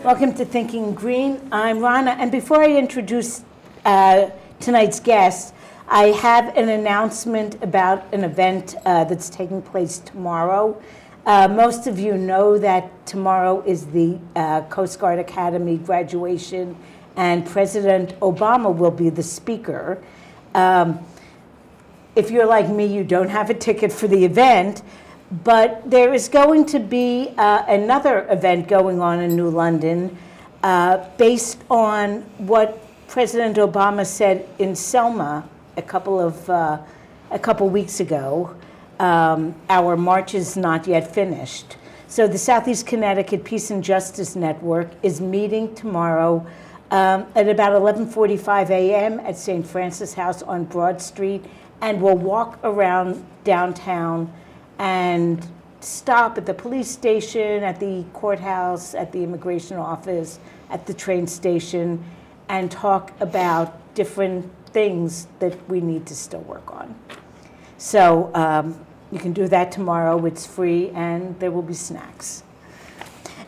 Welcome to Thinking Green. I'm Ronna, and before I introduce tonight's guest, I have an announcement about an event that's taking place tomorrow. Most of you know that tomorrow is the Coast Guard Academy graduation, and President Obama will be the speaker. If you're like me, you don't have a ticket for the event, but there is going to be another event going on in New London based on what President Obama said in Selma a couple weeks ago. Our march is not yet finished. So the Southeast Connecticut Peace and Justice Network is meeting tomorrow at about 11:45 a.m. at St. Francis House on Broad Street, and we'll walk around downtown and stop at the police station, at the courthouse, at the immigration office, at the train station, and talk about different things that we need to still work on. So you can do that tomorrow. It's free, and there will be snacks.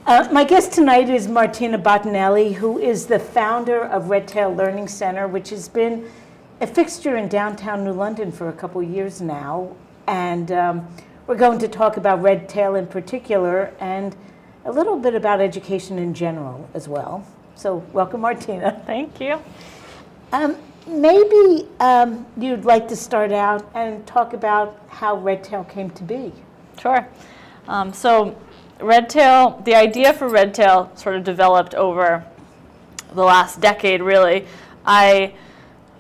My guest tonight is Martina Bottinelli, who is the founder of Red Tail Learning Center, which has been a fixture in downtown New London for a couple years now. And we're going to talk about Red Tail in particular and a little bit about education in general as well. So welcome, Martina. Thank you. Maybe you'd like to start out and talk about how Red Tail came to be. Sure. So Red Tail, the idea for Red Tail sort of developed over the last decade, really. I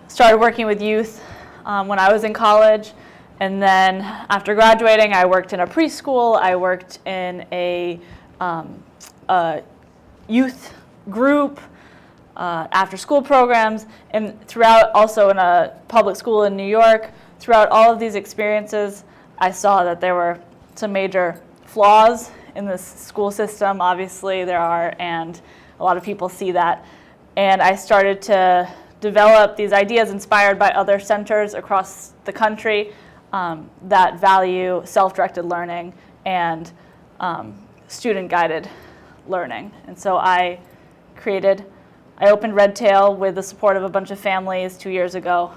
started working with youth when I was in college. And then after graduating, I worked in a preschool. I worked in a youth group, after-school programs, and throughout, also in a public school in New York. Throughout all of these experiences, I saw that there were some major flaws in this school system. Obviously, there are, and a lot of people see that. And I started to develop these ideas inspired by other centers across the country that value self-directed learning and student-guided learning. And so I opened Red Tail with the support of a bunch of families 2 years ago.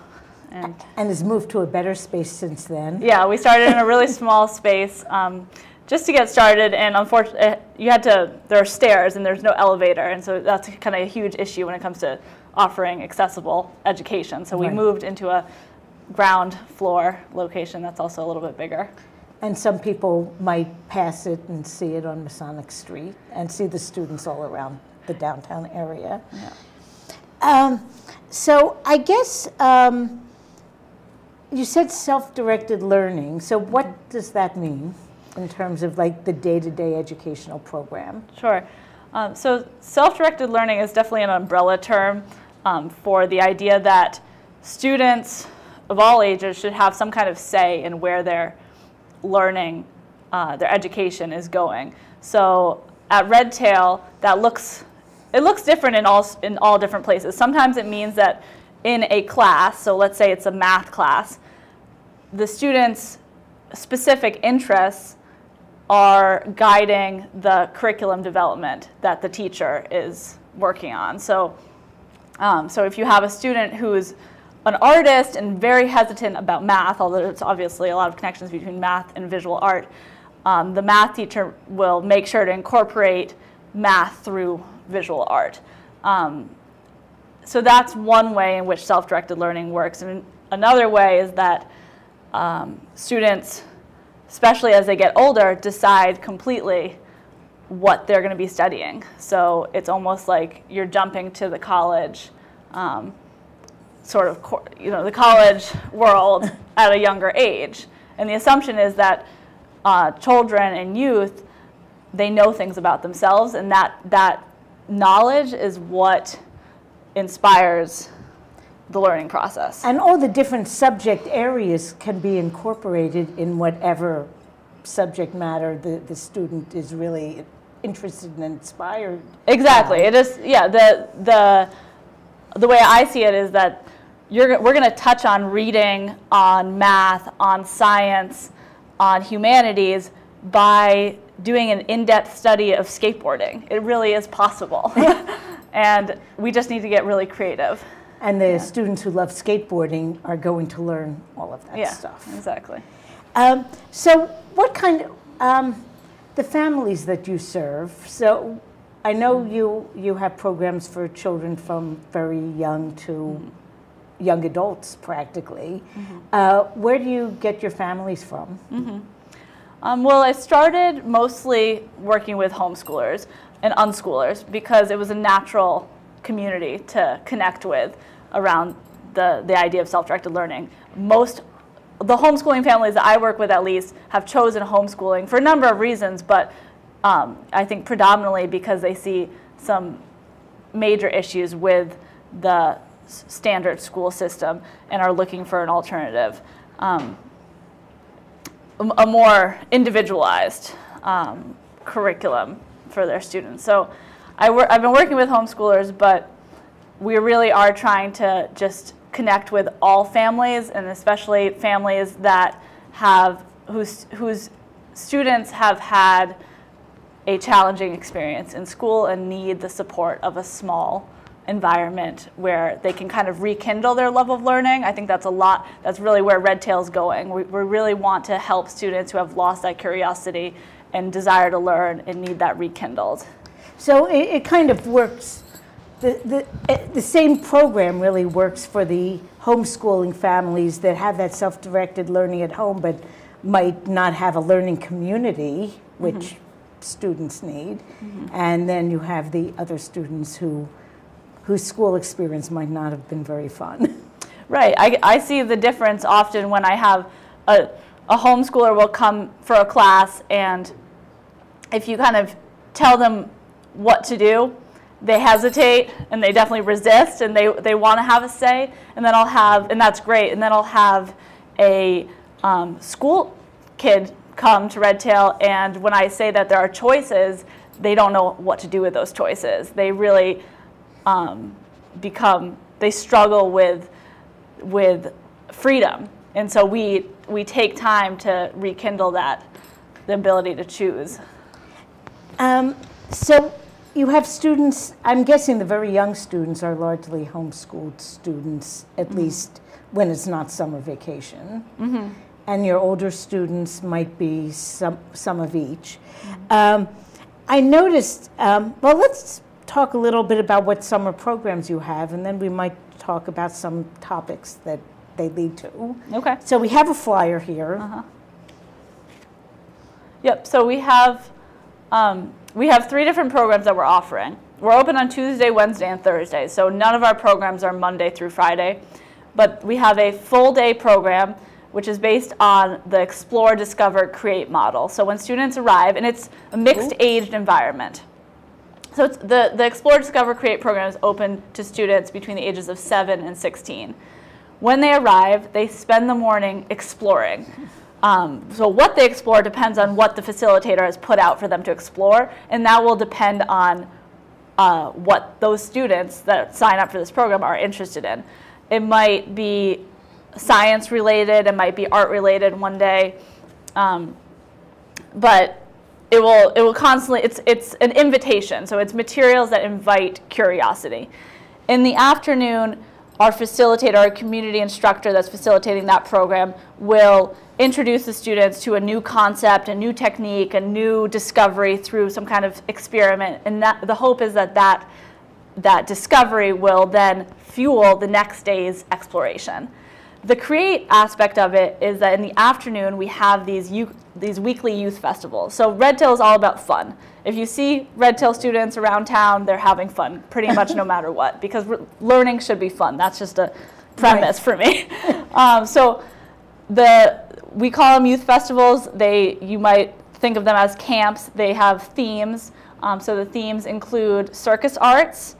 And has moved to a better space since then. Yeah, we started in a really small space just to get started, and unfortunately, there are stairs and there's no elevator, and so that's kind of a huge issue when it comes to offering accessible education. So we moved into a ground floor location that's also a little bit bigger. And some people might pass it and see it on Masonic Street and see the students all around the downtown area. Yeah. So I guess you said self-directed learning. So what does that mean in terms of like the day-to-day educational program? Sure. So self-directed learning is definitely an umbrella term for the idea that students of all ages should have some kind of say in where their learning, their education is going. So at Red Tail, it looks different in all different places. Sometimes it means that in a class, so let's say it's a math class, the students' specific interests are guiding the curriculum development that the teacher is working on. So if you have a student who's an artist and very hesitant about math, although there's obviously a lot of connections between math and visual art, the math teacher will make sure to incorporate math through visual art. So that's one way in which self-directed learning works. And another way is that students, especially as they get older, decide completely what they're going to be studying. So it's almost like you're jumping to the college the college world at a younger age. And the assumption is that children and youth, they know things about themselves, and that knowledge is what inspires the learning process. And all the different subject areas can be incorporated in whatever subject matter the student is really interested and inspired. Exactly. It is, yeah, the way I see it is that we're going to touch on reading, on math, on science, on humanities by doing an in-depth study of skateboarding. It really is possible. And we just need to get really creative. And the students who love skateboarding are going to learn all of that stuff. Exactly. So what kind of, the families that you serve, so I know you have programs for children from very young to young adults practically. Where do you get your families from? Well, I started mostly working with homeschoolers and unschoolers because it was a natural community to connect with around the idea of self-directed learning. The homeschooling families that I work with, at least, have chosen homeschooling for a number of reasons, but I think predominantly because they see some major issues with the standard school system and are looking for an alternative, a more individualized curriculum for their students. So I've been working with homeschoolers, but we really are trying to just connect with all families, and especially families that whose students have had a challenging experience in school and need the support of a small environment where they can kind of rekindle their love of learning. I think that's really where Red Tail's going. We really want to help students who have lost that curiosity and desire to learn and need that rekindled. So it kind of works, the same program really works for the homeschooling families that have that self-directed learning at home but might not have a learning community, which students need. And then you have the other students whose school experience might not have been very fun. Right. I see the difference often when I have a homeschooler will come for a class, and if you kind of tell them what to do, they hesitate and they definitely resist, and they want to have a say, and then and that's great, and then I'll have a school kid come to Red Tail, and when I say that there are choices, they don't know what to do with those choices. They really they struggle with freedom, and so we take time to rekindle the ability to choose. So you have students, I'm guessing the very young students are largely homeschooled students, at least when it's not summer vacation. And your older students might be some of each. I noticed, well, let's talk a little bit about what summer programs you have, and then we might talk about some topics that they lead to. Okay. So we have a flyer here. Yep, so we have 3 different programs that we're offering. We're open on Tuesday, Wednesday, and Thursday, so none of our programs are Monday through Friday. But we have a full-day program, which is based on the Explore, Discover, Create model. So when students arrive, and it's a mixed-aged environment. So it's the Explore, Discover, Create program is open to students between the ages of 7 and 16. When they arrive, they spend the morning exploring. So what they explore depends on what the facilitator has put out for them to explore, and that will depend on what those students that sign up for this program are interested in. It might be science related, it might be art related one day, but it will constantly, it's an invitation, so it's materials that invite curiosity. In the afternoon, our facilitator, our community instructor that's facilitating that program will introduce the students to a new concept, a new technique, a new discovery through some kind of experiment, and the hope is that discovery will then fuel the next day's exploration. The create aspect of it is that in the afternoon we have these weekly youth festivals. So Red Tail is all about fun. If you see Red Tail students around town, they're having fun pretty much no matter what, because learning should be fun. That's just a premise for me. So we call them youth festivals. You might think of them as camps. They have themes. So the themes include circus arts,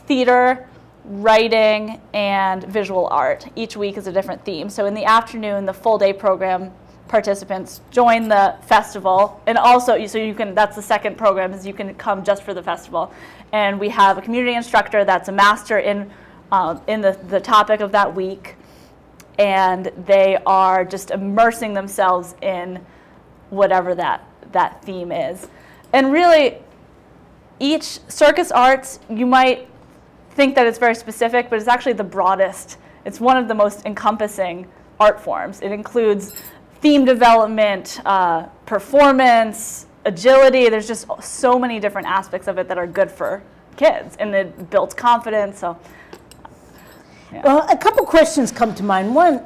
theater, writing, and visual art. Each week is a different theme. So in the afternoon, the full day program participants join the festival, and also, so you can, that's the second program, is you can come just for the festival. And we have a community instructor that's a master in the topic of that week, and they are just immersing themselves in whatever that that theme is. And really, each circus arts, you might think that it's very specific, but it's actually the broadest. It's one of the most encompassing art forms. It includes theme development, performance, agility. There's just so many different aspects of it that are good for kids, and it builds confidence. So, yeah. Well, a couple questions come to mind. One,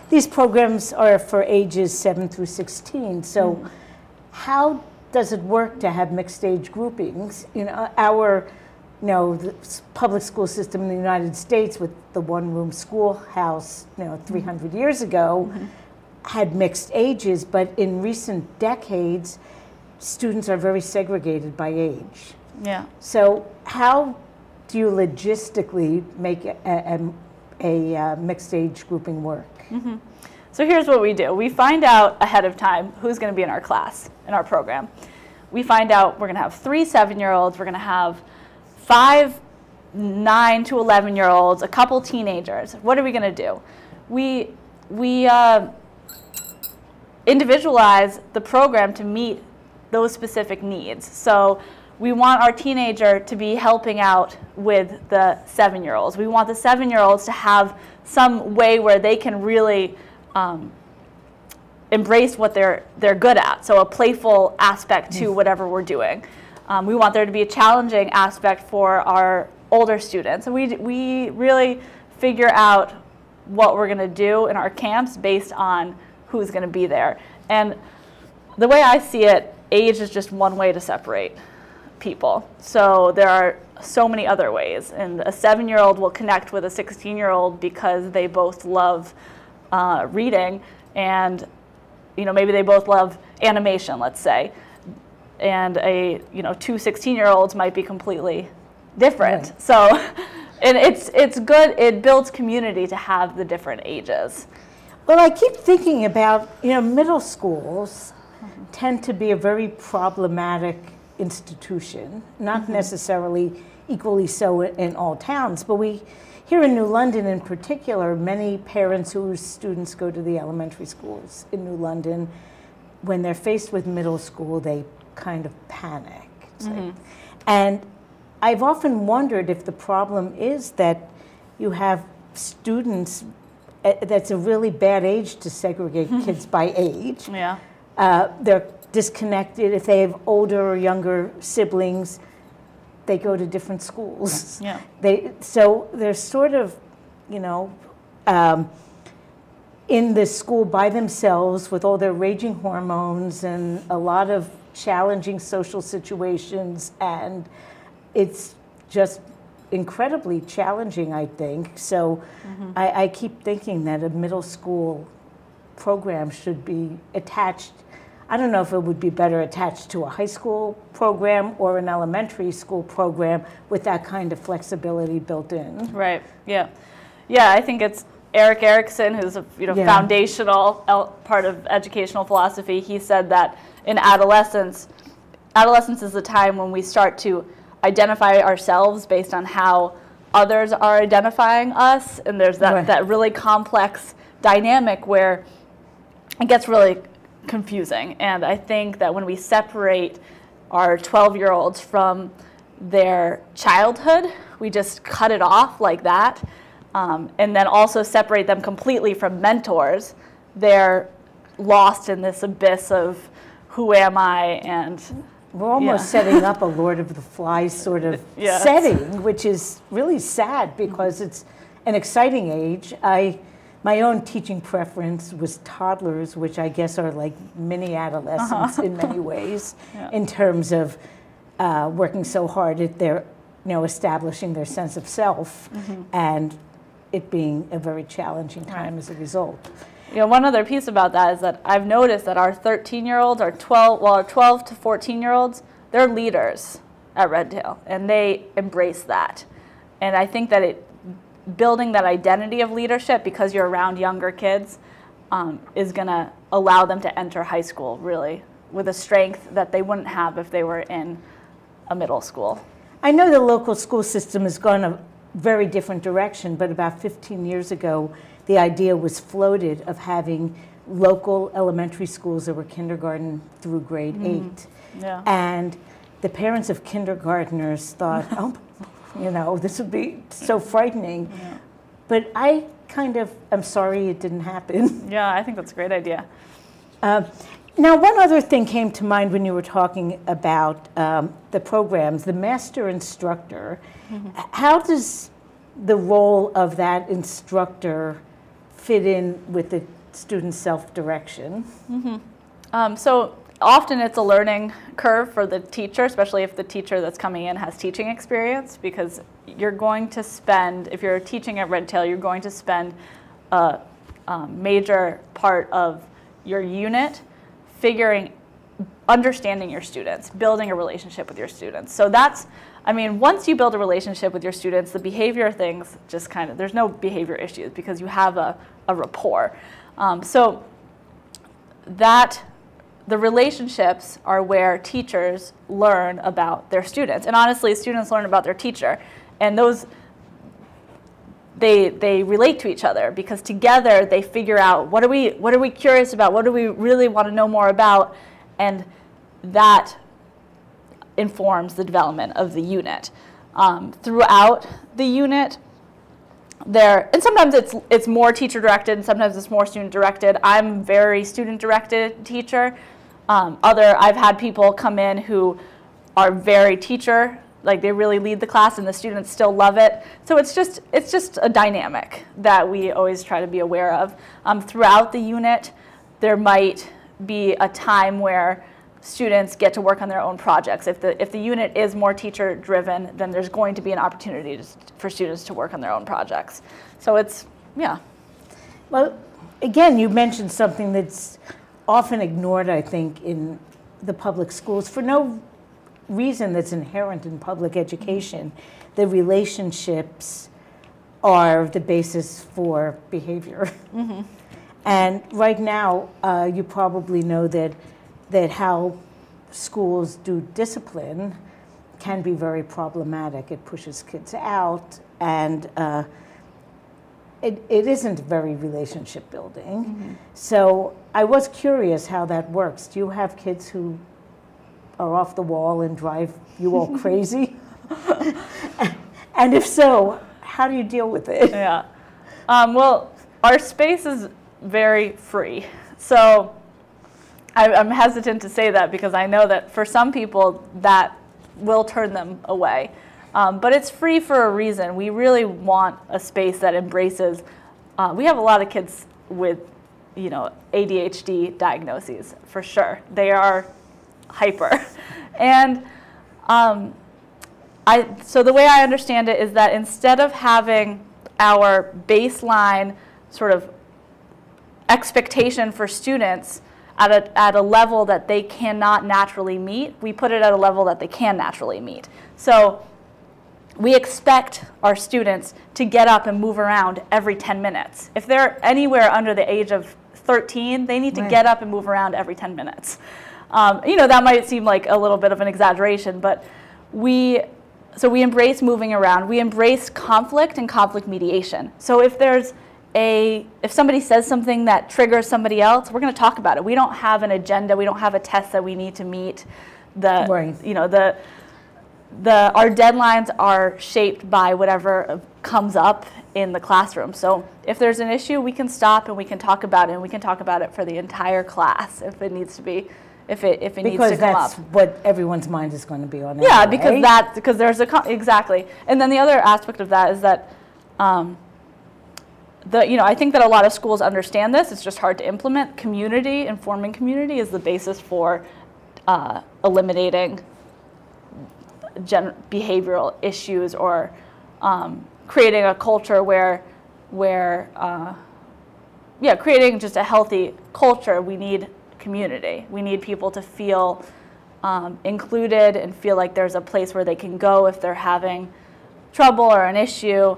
these programs are for ages 7 through 16. So how does it work to have mixed age groupings? The public school system in the United States with the one-room schoolhouse, 300 years ago, had mixed ages, but in recent decades, students are very segregated by age. Yeah. So how do you logistically make a mixed age grouping work? So here's what we do. We find out ahead of time who's going to be in our class, in our program. We find out we're going to have 3 7-year-olds, we're going to have 5 9 to 11-year-olds, a couple teenagers. What are we going to do? We individualize the program to meet those specific needs. So we want our teenager to be helping out with the 7-year-olds. We want the 7-year-olds to have some way where they can really embrace what they're good at. So a playful aspect to whatever we're doing. We want there to be a challenging aspect for our older students. And we really figure out what we're going to do in our camps based on who's going to be there. And the way I see it, age is just one way to separate people. So there are so many other ways. And a 7-year-old will connect with a 16-year-old because they both love reading, and maybe they both love animation, let's say. And two 16-year-olds might be completely different. Right. So, and it's good. It builds community to have the different ages. Well, I keep thinking about, middle schools tend to be a very problematic institution, not necessarily equally so in all towns, but here in New London in particular, many parents whose students go to the elementary schools in New London, when they're faced with middle school, they kind of panic. And I've often wondered if the problem is that you have students, that's a really bad age to segregate kids by age. Yeah. They're disconnected. If they have older or younger siblings, they go to different schools. Yeah. So they're sort of, in this school by themselves with all their raging hormones and a lot of challenging social situations, and it's just incredibly challenging, I think. So I keep thinking that a middle school program should be attached. I don't know if it would be better attached to a high school program or an elementary school program with that kind of flexibility built in. Right. Yeah. Yeah. I think it's Erik Erikson, who's a foundational part of educational philosophy. He said that in adolescence is the time when we start to identify ourselves based on how others are identifying us, and there's that really complex dynamic where it gets really confusing. And I think that when we separate our 12-year-olds from their childhood, we just cut it off like that, and then also separate them completely from mentors, they're lost in this abyss of who am I, and we're almost setting up a Lord of the Flies sort of setting, which is really sad because it's an exciting age. My own teaching preference was toddlers, which I guess are like mini adolescents in many ways, in terms of working so hard at their, establishing their sense of self, and it being a very challenging time as a result. One other piece about that is that I've noticed that our 13-year-olds, our 12 to 14-year-olds, they're leaders at Red Tail, and they embrace that. And I think that building that identity of leadership because you're around younger kids is going to allow them to enter high school really with a strength that they wouldn't have if they were in a middle school. I know the local school system has gone a very different direction, but about 15 years ago, the idea was floated of having local elementary schools that were kindergarten through grade 8. Yeah. And the parents of kindergartners thought, oh, you know, this would be so frightening. Yeah. But I kind of am sorry it didn't happen. Yeah, I think that's a great idea. Now, one other thing came to mind when you were talking about the programs, the master instructor. How does the role of that instructor fit in with the student's self-direction? So often it's a learning curve for the teacher, especially if the teacher that's coming in has teaching experience, because you're going to spend, if you're teaching at Redtail, you're going to spend a major part of your unit understanding your students, building a relationship with your students. So that's, I mean, once you build a relationship with your students, the behavior things just kind of, there's no behavior issues because you have a rapport. So that the relationships are where teachers learn about their students. And honestly, students learn about their teacher. And those, they relate to each other because together they figure out what are we curious about, what do we really want to know more about, and that informs the development of the unit. Throughout the unit, and sometimes it's more teacher directed and sometimes it's more student directed. I'm very student directed teacher. I've had people come in who are very teacher, like they really lead the class and the students still love it. So it's just a dynamic that we always try to be aware of. Throughout the unit, there might be a time where students get to work on their own projects. If the unit is more teacher driven, then there's going to be an opportunity for students to work on their own projects. So it's, yeah. Well, again, you mentioned something that's often ignored, I think, in the public schools for no reason that's inherent in public education. The relationships are the basis for behavior. And right now, you probably know that how schools do discipline can be very problematic. It pushes kids out, and it isn't very relationship building. So I was curious how that works. Do you have kids who are off the wall and drive you all crazy? And if so, how do you deal with it? Yeah. Well, our space is very free. So I'm hesitant to say that because I know that for some people that will turn them away. But it's free for a reason. We really want a space that embraces, we have a lot of kids with, ADHD diagnoses, for sure. They are hyper. And so the way I understand it is that instead of having our baseline sort of expectation for students at a level that they cannot naturally meet, we put it at a level that they can naturally meet. So we expect our students to get up and move around every 10 minutes. If they're anywhere under the age of 13, they need to get up and move around every 10 minutes. That might seem like a little bit of an exaggeration, but we embrace moving around. We embrace conflict and conflict mediation. So if somebody says something that triggers somebody else, we're going to talk about it. We don't have an agenda. We don't have a test that we need to meet. Our deadlines are shaped by whatever comes up in the classroom. So if there's an issue, we can stop and we can talk about it, and we can talk about it for the entire class if it needs to be, if it needs to come up. Because that's what everyone's mind is going to be on. Yeah, anyway. because there's exactly. And then the other aspect of that is that I think that a lot of schools understand this. It's just hard to implement. Informing community is the basis for eliminating behavioral issues or creating a culture creating just a healthy culture. We need community. We need people to feel included and feel like there's a place where they can go if they're having trouble or an issue.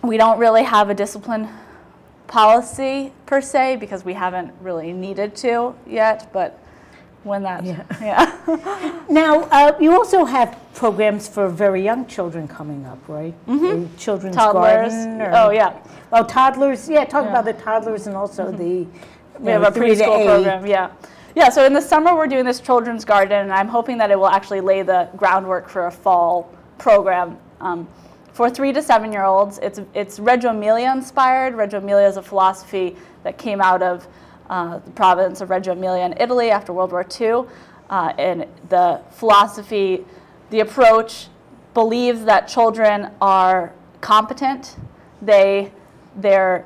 We don't really have a discipline policy per se because we haven't really needed to yet, but when that, Now, you also have programs for very young children coming up, right? Children's Toddlers. garden. Oh, yeah. Well, toddlers, talk about the toddlers and also the We have a 3 to preschool 8. program, yeah. Yeah, so in the summer we're doing this children's garden, and I'm hoping that it will actually lay the groundwork for a fall program. For 3 to 7-year-olds, it's Reggio Emilia inspired. Reggio Emilia is a philosophy that came out of the province of Reggio Emilia in Italy after World War II. And the philosophy, the approach believes that children are competent. Their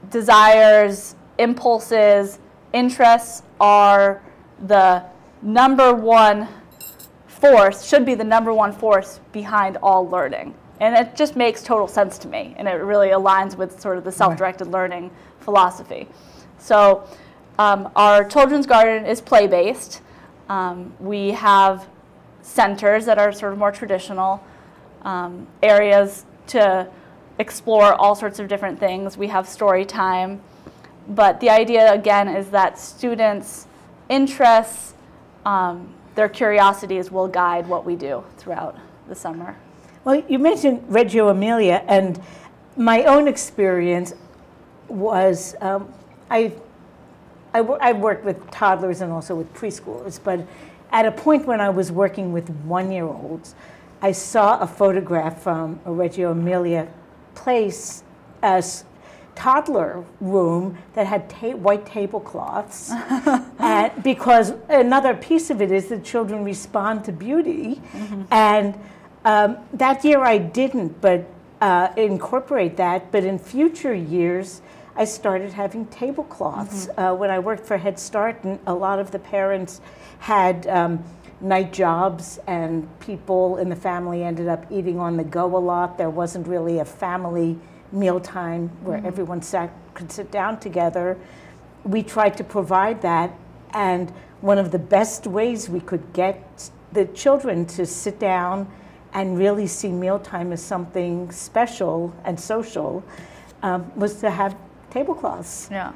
desires, impulses, interests are the number one force, should be the number one force behind all learning. And it just makes total sense to me, and it really aligns with sort of the self-directed learning philosophy. So our children's garden is play-based. We have centers that are sort of more traditional, areas to explore all sorts of different things. We have story time. But the idea, again, is that students' interests, their curiosities will guide what we do throughout the summer. Well, you mentioned Reggio Emilia, and my own experience was I've worked with toddlers and also with preschoolers, but at a point when I was working with 1-year-olds, I saw a photograph from a Reggio Emilia place, toddler room that had white tablecloths, and because another piece of it is that children respond to beauty, and that year I didn't, but incorporate that. But in future years, I started having tablecloths. When I worked for Head Start, and a lot of the parents had night jobs, and people in the family ended up eating on the go a lot. There wasn't really a family mealtime where everyone could sit down together. We tried to provide that, and one of the best ways we could get the children to sit down and really see mealtime as something special and social was to have tablecloths. Yeah.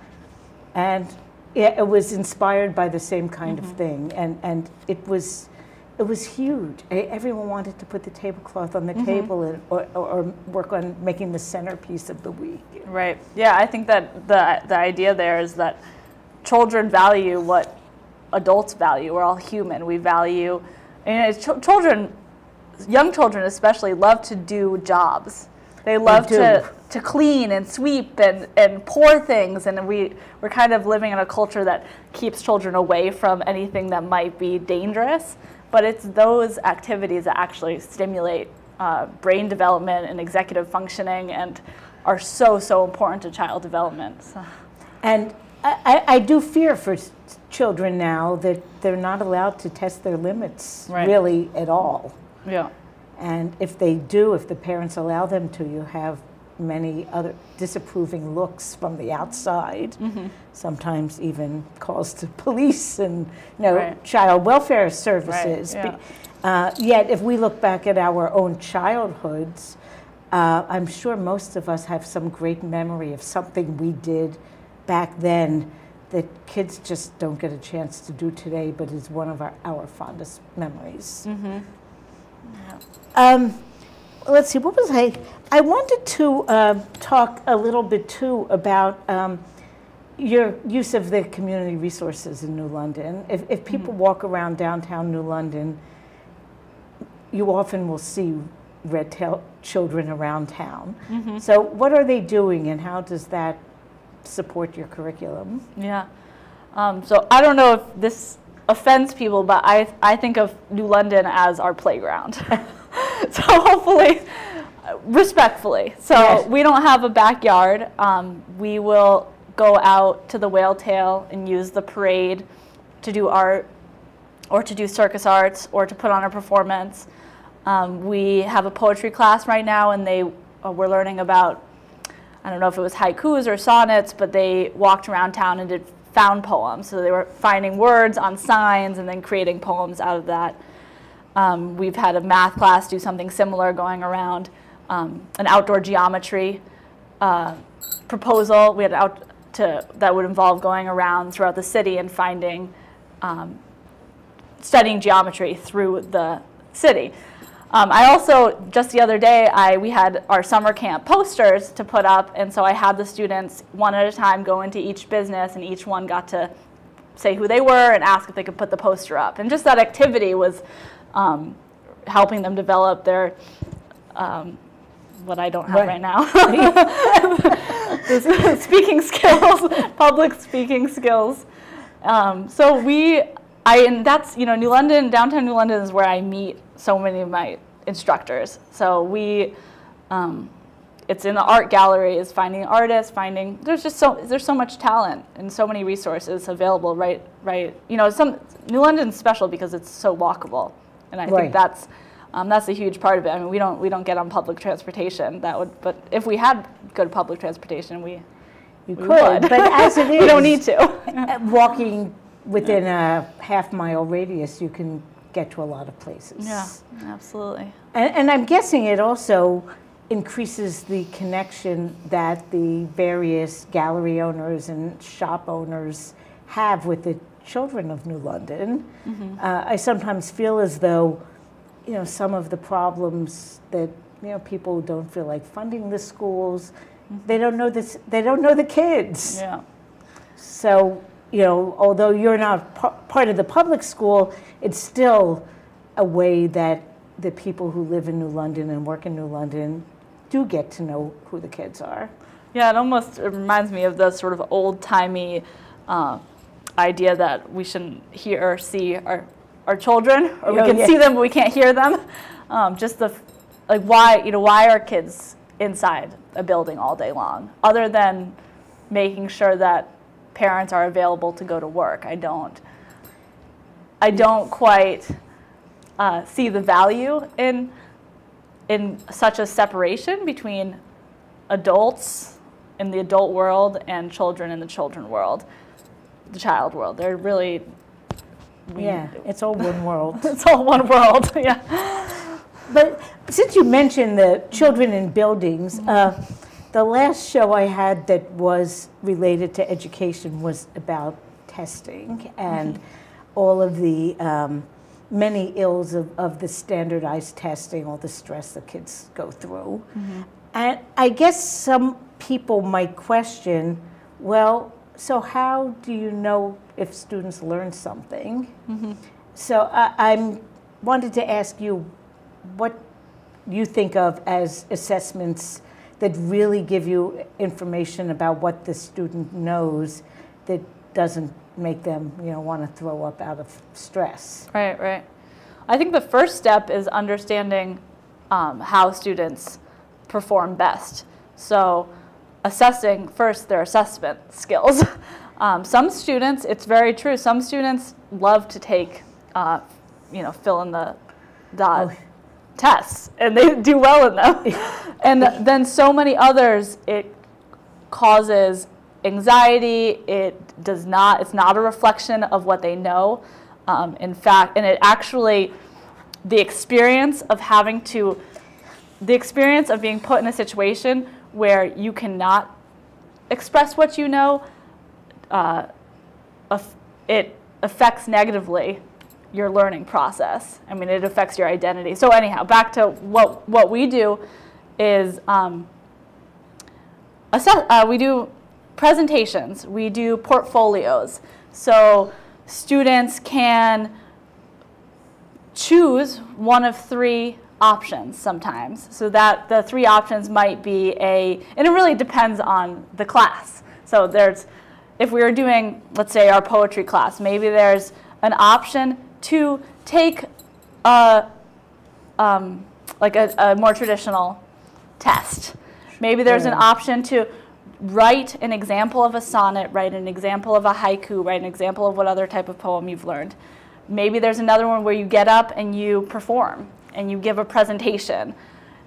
And it was inspired by the same kind of thing, and it was huge. Everyone wanted to put the tablecloth on the table or work on making the centerpiece of the week. Right. Yeah, I think that the idea there is that children value what adults value. We're all human. We value, children, young children especially, love to do jobs. They love to clean and sweep and pour things, and we're kind of living in a culture that keeps children away from anything that might be dangerous. But it's those activities that actually stimulate brain development and executive functioning and are so, so important to child development. So. And I do fear for children now that they're not allowed to test their limits really at all. Yeah. And if they do, if the parents allow them to, you have many other disapproving looks from the outside, sometimes even calls to police and child welfare services. Right, yeah. Yet if we look back at our own childhoods, I'm sure most of us have some great memory of something we did back then that kids just don't get a chance to do today, but is one of our fondest memories. Let's see, what was I wanted to talk a little bit too about your use of the community resources in New London. If people walk around downtown New London, you often will see red-tailed children around town. So what are they doing, and how does that support your curriculum? Yeah. So I don't know if this offends people, but I think of New London as our playground. So hopefully, respectfully. So we don't have a backyard. We will go out to the Whale Tail and use the parade to do art, or to do circus arts, or to put on a performance. We have a poetry class right now, and we're learning about, I don't know if it was haikus or sonnets, but they walked around town and did found poems. So they were finding words on signs and then creating poems out of that. We've had a math class do something similar, going around an outdoor geometry proposal. We had that would involve going around throughout the city and finding, studying geometry through the city. I also, just the other day, we had our summer camp posters to put up, and so I had the students one at a time go into each business, and each one got to say who they were and ask if they could put the poster up. And just that activity was helping them develop their, what I don't have right now, speaking skills, public speaking skills. So and that's, New London, downtown New London is where I meet so many of my instructors. So it's in the art gallery, is finding artists, there's so much talent and so many resources available right. New London's special because it's so walkable. And I think that's a huge part of it. I mean, we don't get on public transportation. But if we had good public transportation, we could. But as it is, we don't need to. Walking within a half-mile radius, you can get to a lot of places. Yeah, absolutely. And I'm guessing it also increases the connection that the various gallery owners and shop owners have with the children of New London. Mm-hmm. I sometimes feel as though, some of the problems that, people don't feel like funding the schools, mm-hmm. they don't know the kids. Yeah. So, although you're not part of the public school, it's still a way that the people who live in New London and work in New London do get to know who the kids are. Yeah, it reminds me of the sort of old-timey idea that we shouldn't hear or see our children, or we can see them but we can't hear them. Why are kids inside a building all day long, other than making sure that parents are available to go to work? I don't quite see the value in such a separation between adults in the adult world and children in the children world, the child world. They're really it's all one world. It's all one world. Yeah. But since you mentioned the children in buildings, the last show I had that was related to education was about testing and all of the many ills of the standardized testing, all the stress that kids go through. Mm-hmm. And I guess some people might question, well, so how do you know if students learn something? Mm-hmm. So I wanted to ask you what you think of as assessments that really give you information about what the student knows that doesn't make them, want to throw up out of stress. Right. I think the first step is understanding how students perform best. So assessing first their assessment skills. Some students, it's very true, some students love to take, fill in the tests, and they do well in them. And then so many others, it causes anxiety, it's not a reflection of what they know. In fact, and it actually, the experience of being put in a situation where you cannot express what you know, it affects negatively your learning process. I mean, it affects your identity. So anyhow, back to what we do is we do presentations, we do portfolios. So students can choose one of three options sometimes. So that the three options might be and it really depends on the class. So if we were doing, let's say, our poetry class, maybe there's an option to take a more traditional test. Maybe there's an option to write an example of a sonnet, write an example of a haiku, write an example of what other type of poem you've learned. Maybe there's another one where you get up and you perform and you give a presentation.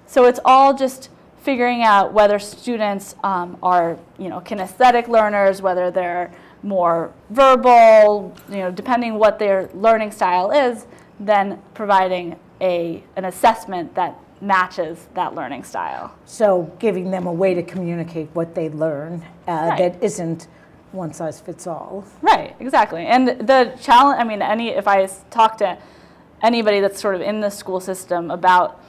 So it's all just figuring out whether students are, kinesthetic learners, whether they're more verbal, depending what their learning style is, then providing an assessment that matches that learning style. So giving them a way to communicate what they learn that isn't one size fits all. Right, exactly. And the challenge, if I talk to anybody that's sort of in the school system about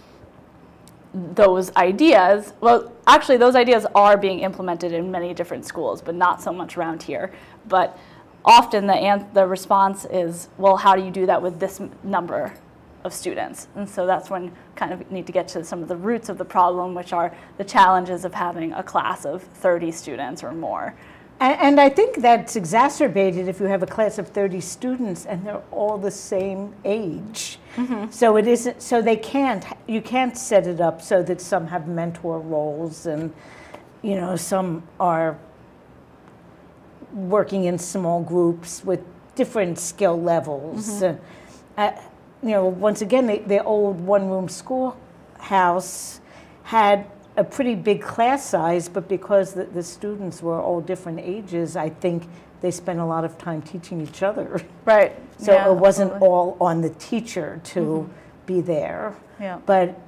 those ideas. Well, actually, those ideas are being implemented in many different schools, but not so much around here. But often the response is, well, how do you do that with this number of students? And so that's when you kind of need to get to some of the roots of the problem, which are the challenges of having a class of 30 students or more. And I think that's exacerbated if you have a class of 30 students and they're all the same age. Mm-hmm. So it isn't, so you can't set it up so that some have mentor roles and, you know, some are working in small groups with different skill levels. Mm-hmm. You know, once again, the old one-room schoolhouse had a pretty big class size, but because the students were all different ages, I think they spent a lot of time teaching each other. Right. So yeah, it wasn't absolutely. all on the teacher to mm-hmm. be there. Yeah. But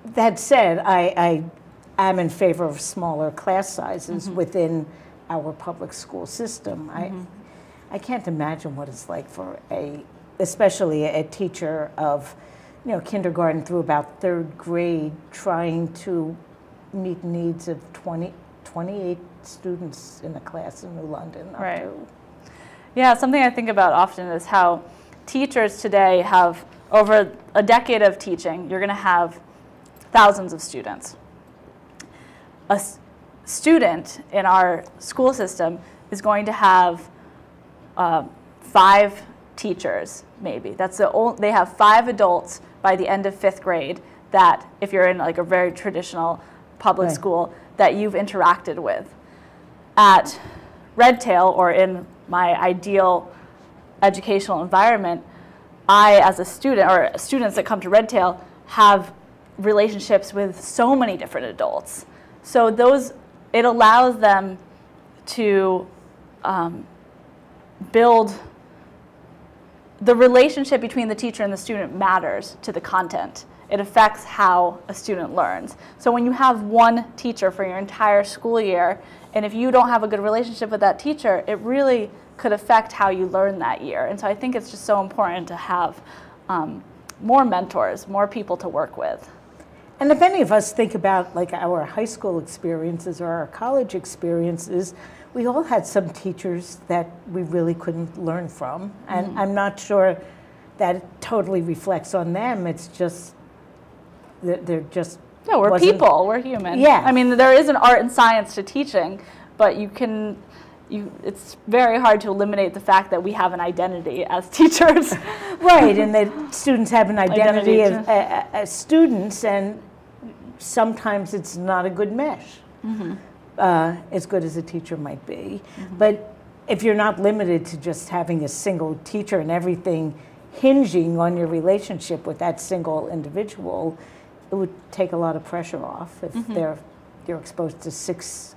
that said, I am in favor of smaller class sizes mm-hmm. within our public school system. Mm-hmm. I can't imagine what it's like for especially a teacher of, you know, kindergarten through about third grade, trying to meet needs of 28 students in a class in New London. Right. Yeah, something I think about often is how teachers today have, over a decade of teaching, you're going to have thousands of students. A student in our school system is going to have 5 teachers, maybe. They have 5 adults by the end of 5th grade that, if you're in like a very traditional public right. school, that you've interacted with. At Redtail, or in my ideal educational environment, I, as a student, or students that come to Redtail, have relationships with so many different adults. So it allows them to build. The relationship between the teacher and the student matters to the content. It affects how a student learns. So when you have one teacher for your entire school year, and if you don't have a good relationship with that teacher, it really could affect how you learn that year. And so I think it's just so important to have more mentors, more people to work with. And if any of us think about like our high school experiences or our college experiences, we all had some teachers that we really couldn't learn from. And mm-hmm. I'm not sure that it totally reflects on them. It's just that they're just... No, we're people. We're human. Yeah. I mean, there is an art and science to teaching, but it's very hard to eliminate the fact that we have an identity as teachers. Right, and that students have an identity as students, and sometimes it's not a good mesh. Mm-hmm. As good as a teacher might be. Mm-hmm. But if you're not limited to just having a single teacher and everything hinging on your relationship with that single individual, it would take a lot of pressure off if mm-hmm. you're exposed to 6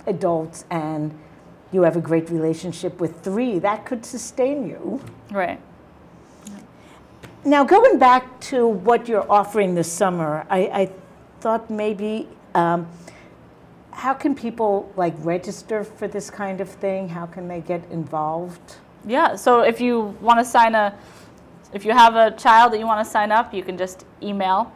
adults and you have a great relationship with 3. That could sustain you. Right. Now, going back to what you're offering this summer, I thought maybe how can people like register for this kind of thing? How can they get involved? Yeah, so if you want to if you have a child that you want to sign up, you can just email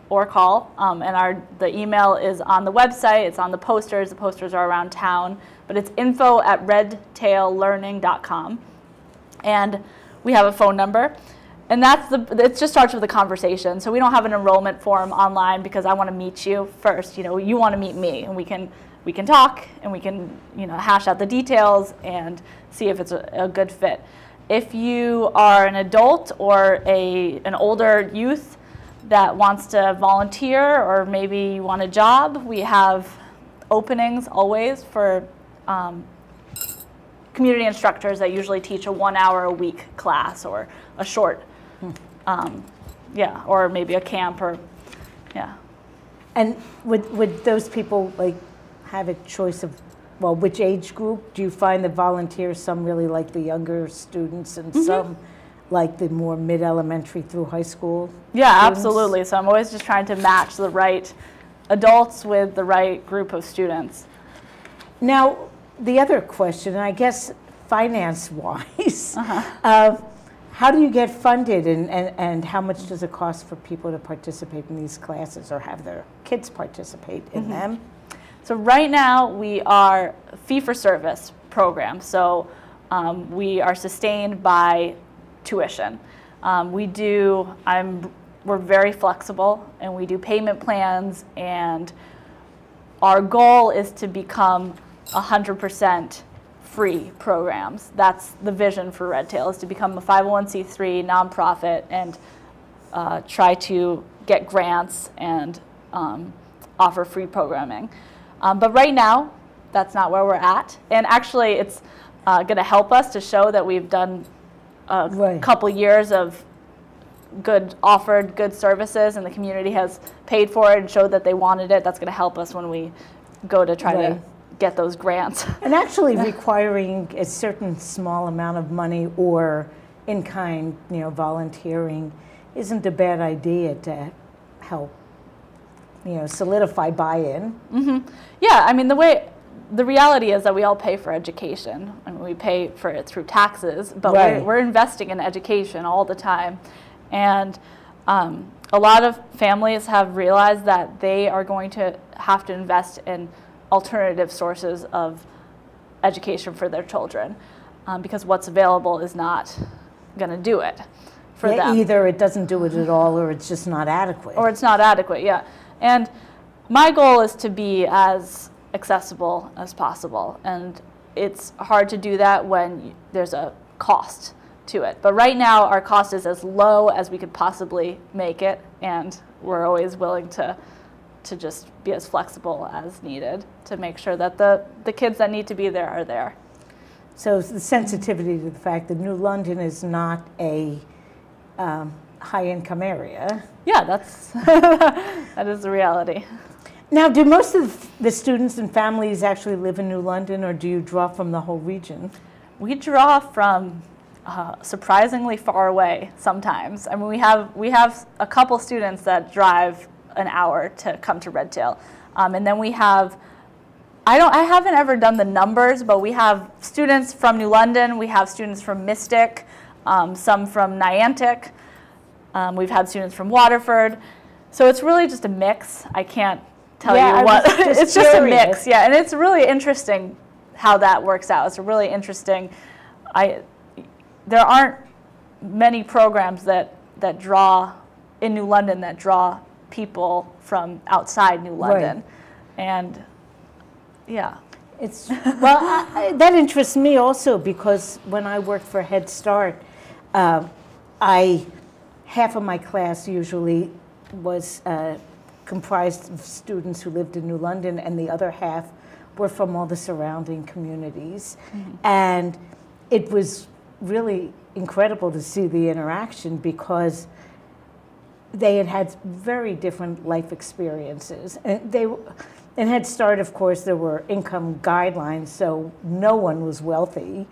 or call. And the email is on the website, it's on the posters. The posters are around town, but it's info@redtaillearning.com. And we have a phone number. And it just starts with a conversation. So we don't have an enrollment form online because I want to meet you first. You know, you want to meet me, and we can talk and we can, you know, hash out the details and see if it's a good fit. If you are an adult or an older youth that wants to volunteer, or maybe you want a job, we have openings always for community instructors that usually teach a 1-hour-a-week class or a short. Or maybe a camp, or And would those people like have a choice of, well, which age group? Do you find the volunteers, some really like the younger students and mm-hmm. some like the more mid-elementary through high school? Yeah, students? Absolutely. So I'm always just trying to match the right adults with the right group of students. Now, the other question, and I guess finance-wise, uh-huh. How do you get funded, and how much does it cost for people to participate in these classes or have their kids participate in them? So right now we are a fee-for-service program. So we are sustained by tuition. We're very flexible, and we do payment plans, and our goal is to become 100% free programs. That's the vision for Red Tail, is to become a 501c3 nonprofit and try to get grants and offer free programming. But right now, that's not where we're at. And actually, it's going to help us to show that we've done a couple years of offered good services, and the community has paid for it and showed that they wanted it. That's going to help us when we go to try to get those grants. And actually requiring a certain small amount of money or in-kind, volunteering isn't a bad idea to help, solidify buy-in. Yeah, I mean, the reality is that we all pay for education. I mean, we pay for it through taxes, but we're investing in education all the time. And a lot of families have realized that they are going to have to invest in alternative sources of education for their children, because what's available is not going to do it for them. Either it doesn't do it at all, or it's just not adequate. Or it's not adequate, yeah. And my goal is to be as accessible as possible, and it's hard to do that when there's a cost to it. But right now, our cost is as low as we could possibly make it, and we're always willing to just be as flexible as needed to make sure that the kids that need to be there are there. So the sensitivity to the fact that New London is not a high-income area. Yeah, that is the reality. Now, do most of the students and families actually live in New London, or do you draw from the whole region? We draw from surprisingly far away sometimes. I mean, we have a couple students that drive an hour to come to Red Tail. And then we have, I haven't ever done the numbers, but we have students from New London, we have students from Mystic, some from Niantic, we've had students from Waterford. So it's really just a mix. I can't tell you what, it's just a mix, yeah. And it's really interesting how that works out. It's really interesting. There aren't many programs that draw in New London that draw people from outside New London, and yeah, it's that interests me also, because when I worked for Head Start, half of my class usually was comprised of students who lived in New London, and the other half were from all the surrounding communities, and it was really incredible to see the interaction, because they had had very different life experiences. And in Head Start, of course, there were income guidelines, so no one was wealthy.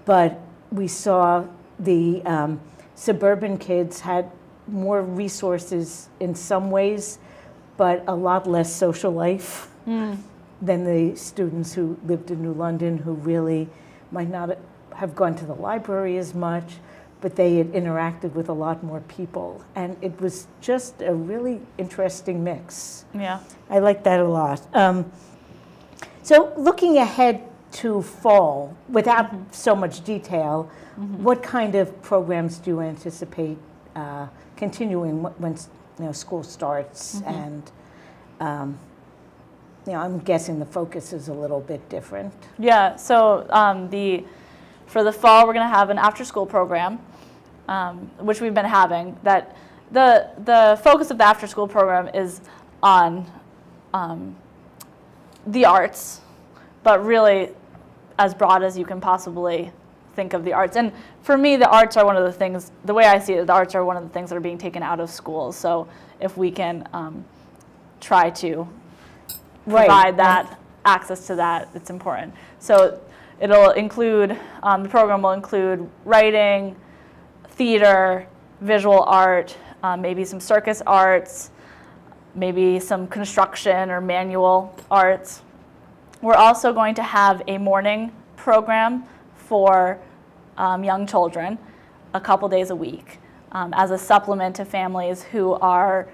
But we saw the suburban kids had more resources in some ways, but a lot less social life than the students who lived in New London, who really might not have gone to the library as much, but they had interacted with a lot more people. And it was just a really interesting mix. Yeah. I like that a lot. So looking ahead to fall, without so much detail, what kind of programs do you anticipate continuing when school starts? And I'm guessing the focus is a little bit different. Yeah, so for the fall, we're going to have an after-school program, which we've been having. That the focus of the after-school program is on the arts, but really as broad as you can possibly think of the arts. And for me, the arts are one of the things, the way I see it, the arts are one of the things that are being taken out of schools. So if we can try to provide that access to that, it's important. So it'll include, the program will include writing, theater, visual art, maybe some circus arts, maybe some construction or manual arts. We're also going to have a morning program for young children, a couple days a week as a supplement to families who are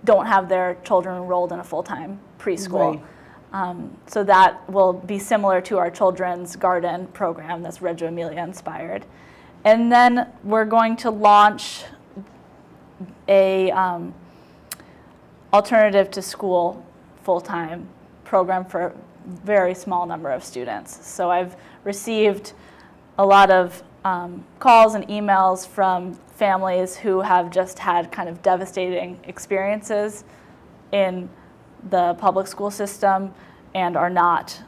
don't have their children enrolled in a full-time preschool. Right. So that will be similar to our children's garden program that's Reggio Emilia inspired. And then we're going to launch a alternative to school full-time program for a very small number of students. So I've received a lot of calls and emails from families who have just had kind of devastating experiences in the public school system and are not,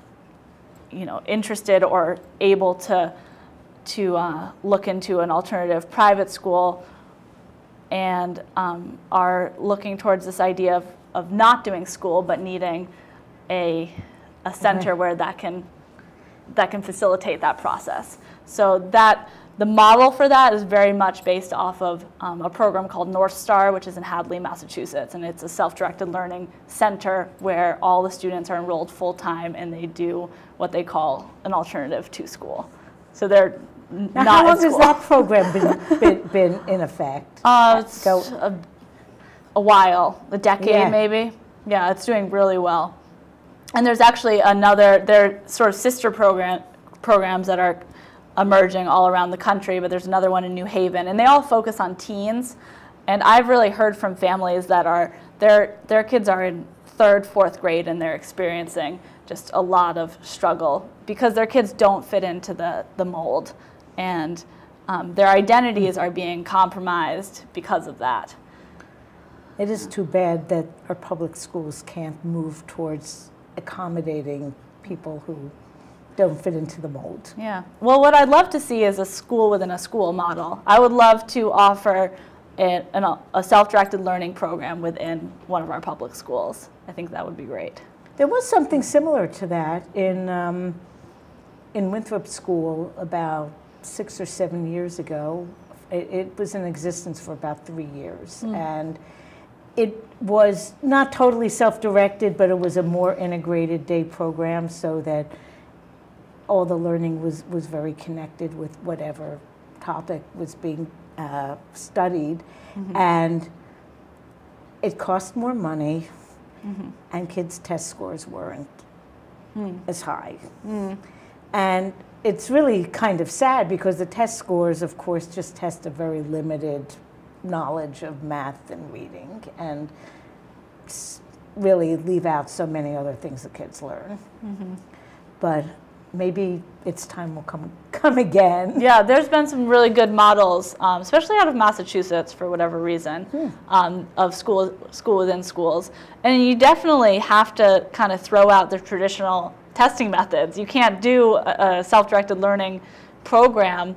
interested or able to look into an alternative private school, and are looking towards this idea of not doing school but needing a center where that can facilitate that process. So the model for that is very much based off of a program called North Star, which is in Hadley, Massachusetts, and it's a self-directed learning center where all the students are enrolled full-time and they do what they call an alternative to school. So they're now, how long has that program been in effect? It's a while, a decade maybe. Yeah, it's doing really well. And there's actually they're sort of sister programs that are emerging all around the country, but there's another one in New Haven, and they all focus on teens. And I've really heard from families that their kids are in 3rd, 4th grade and they're experiencing just a lot of struggle because their kids don't fit into the mold, and their identities are being compromised because of that. It is too bad that our public schools can't move towards accommodating people who don't fit into the mold. Yeah. Well, what I'd love to see is a school within a school model. I would love to offer a self-directed learning program within one of our public schools. I think that would be great. There was something similar to that in Winthrop School about 6 or 7 years ago. It was in existence for about 3 years. And it was not totally self-directed, but it was a more integrated day program so that all the learning was very connected with whatever topic was being studied. And it cost more money, and kids' test scores weren't as high. And it's really kind of sad because the test scores, of course, just test a very limited knowledge of math and reading, and really leave out so many other things the kids learn. But maybe its time will come again. Yeah, there's been some really good models, especially out of Massachusetts for whatever reason, of school within schools. And you definitely have to kind of throw out the traditional testing methods. You can't do a self-directed learning program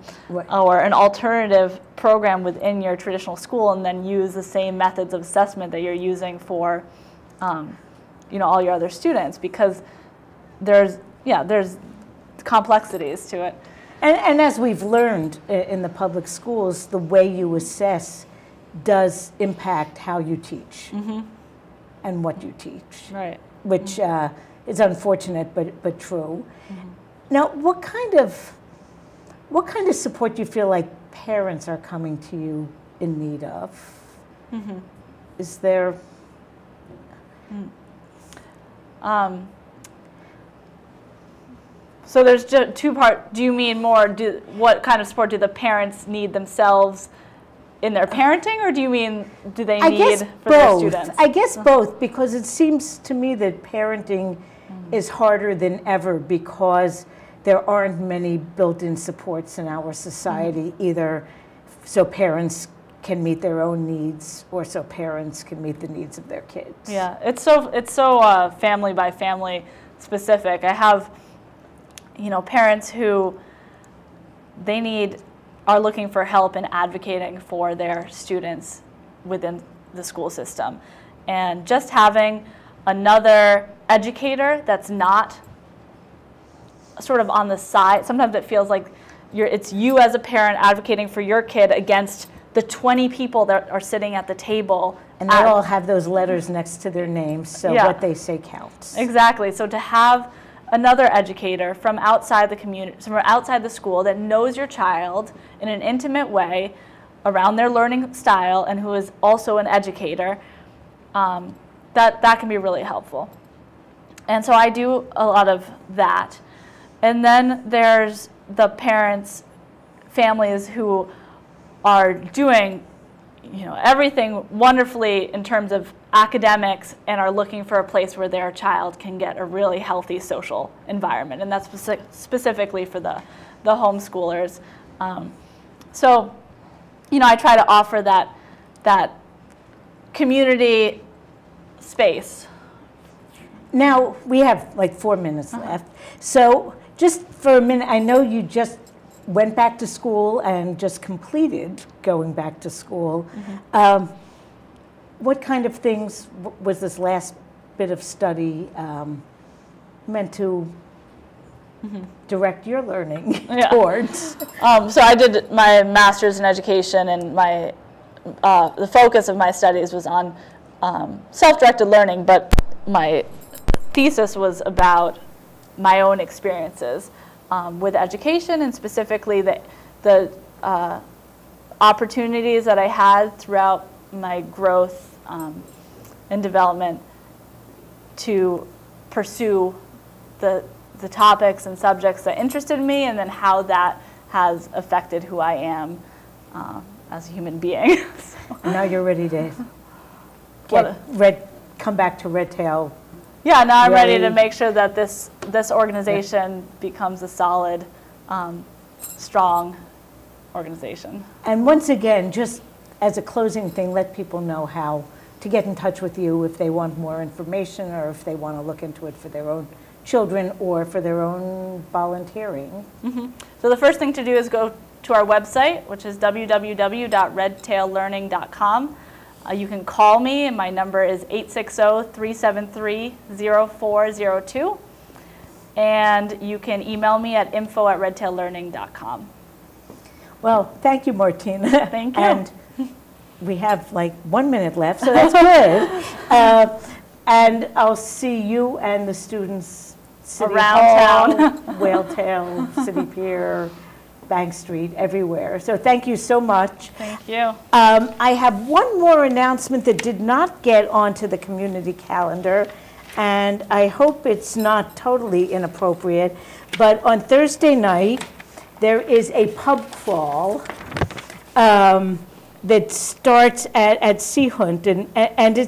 or an alternative program within your traditional school and then use the same methods of assessment that you're using for all your other students, because there's complexities to it. And as we've learned in the public schools, the way you assess does impact how you teach and what you teach. Right. Which is unfortunate, but true. Now, what kind of support do you feel like parents are coming to you in need of? Is there? So there's just two parts. Do you mean more, what kind of support do the parents need themselves in their parenting, or do you mean do they need for their students? I guess both, because it seems to me that parenting is harder than ever because there aren't many built-in supports in our society, either so parents can meet their own needs or so parents can meet the needs of their kids. Yeah, it's so family by family specific. I have parents who are looking for help in advocating for their students within the school system. And just having another educator that's not sort of on the side, sometimes it feels like it's you as a parent advocating for your kid against the 20 people that are sitting at the table. And they all have those letters next to their names, so what they say counts. Exactly. So to have another educator from outside the community, from outside the school that knows your child in an intimate way around their learning style and who is also an educator, that can be really helpful. And so I do a lot of that. And then there's the parents, families who are doing everything wonderfully in terms of academics and are looking for a place where their child can get a really healthy social environment. And that's specifically for the homeschoolers. So, I try to offer that community space. Now, we have like 4 minutes left. So just for a minute, I know you just went back to school and just completed going back to school. What kind of things was this last bit of study meant to direct your learning towards? So I did my master's in education, and the focus of my studies was on self-directed learning, but my thesis was about my own experiences with education, and specifically the opportunities that I had throughout my growth and development to pursue the topics and subjects that interested me, and then how that has affected who I am as a human being. And now you're ready to come back to Red Tail. Yeah, now I'm ready to make sure that this organization becomes a solid, strong organization. And once again, just as a closing thing, let people know how to get in touch with you if they want more information, or if they want to look into it for their own children or for their own volunteering. So the first thing to do is go to our website, which is www.redtaillearning.com. You can call me, and my number is 860-373-0402. And you can email me at info@redtaillearning.com. Well, thank you, Martina. Thank you. And we have like 1 minute left, so that's good. And I'll see you and the students City around Hall, town, Whaletail, City Pier, Bank Street, everywhere. So thank you so much. Thank you. I have one more announcement that did not get onto the community calendar, and I hope it's not totally inappropriate, but on Thursday night, there is a pub crawl that starts at Sea Hunt, and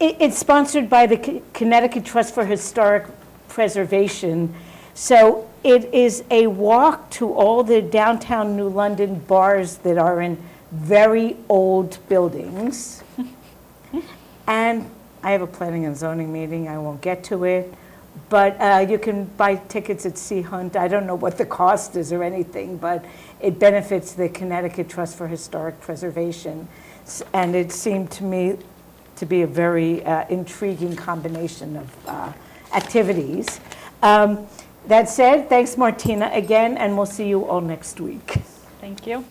it's sponsored by the Connecticut Trust for Historic Preservation. So it is a walk to all the downtown New London bars that are in very old buildings. And I have a planning and zoning meeting. I won't get to it. But you can buy tickets at Sea Hunt. I don't know what the cost is or anything, but it benefits the Connecticut Trust for Historic Preservation. And it seemed to me to be a very intriguing combination of activities. That said, thanks, Martina, again, and we'll see you all next week. Thank you.